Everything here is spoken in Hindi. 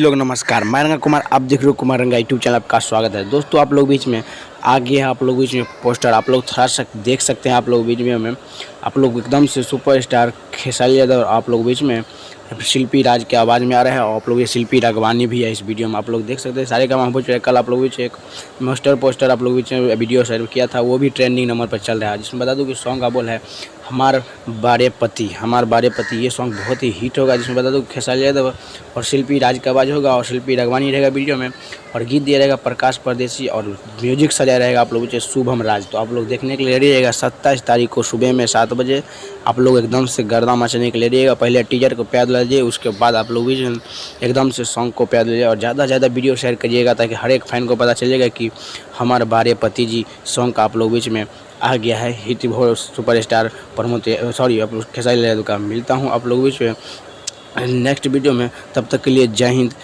लोग नमस्कार, मैं रंगा कुमार, आप देख रहे हो कुमार रंगा यूट्यूब चैनल, आपका स्वागत है। दोस्तों आप लोग बीच में आ गए हैं, आप लोग बीच में पोस्टर आप लोग थोड़ा सा देख सकते हैं। आप लोग बीच में आप लोग एकदम से सुपरस्टार खेसारी यादव आप लोग बीच में शिल्पी राज के आवाज़ में आ रहा है, और आप लोग ये शिल्पी राघवानी भी है इस वीडियो में। आप लोग देख सकते हैं सारे का महबूब कल आप लोग बीच एक मास्टर पोस्टर आप लोग बीच में वीडियो शेयर किया था, वो भी ट्रेंडिंग नंबर पर चल रहा है, जिसमें बता दूं कि सॉन्ग का बोल है हमार बारे पति। ये सॉन्ग बहुत ही हिट होगा, जिसमें बता दूं खेसारी यादव और शिल्पी राज का आवाज़ होगा और शिल्पी राघवानी रहेगा वीडियो में, और गीत दिया रहेगा प्रकाश परदेसी, और म्यूजिक सजा रहेगा आप लोगों से शुभम राज। तो आप लोग देखने के लिए रेडी रहेगा 27 तारीख को सुबह में 7 बजे। आप लोग एकदम से गर्दा मचाने के लिए रहिएगा। पहले टीजर को प्यार दीजिए, उसके बाद आप लोग भी एकदम से सॉन्ग को प्यार दीजिए और ज़्यादा से ज़्यादा वीडियो शेयर करिएगा, ताकि हर एक फैन को पता चलेगा कि हमारे बारे पति जी सॉन्ग का आप लोग बीच में आ गया है हिट सुपरस्टार प्रमोद खेसारी यादव का। मिलता हूँ आप लोग बीच में नेक्स्ट वीडियो में, तब तक के लिए जय हिंद।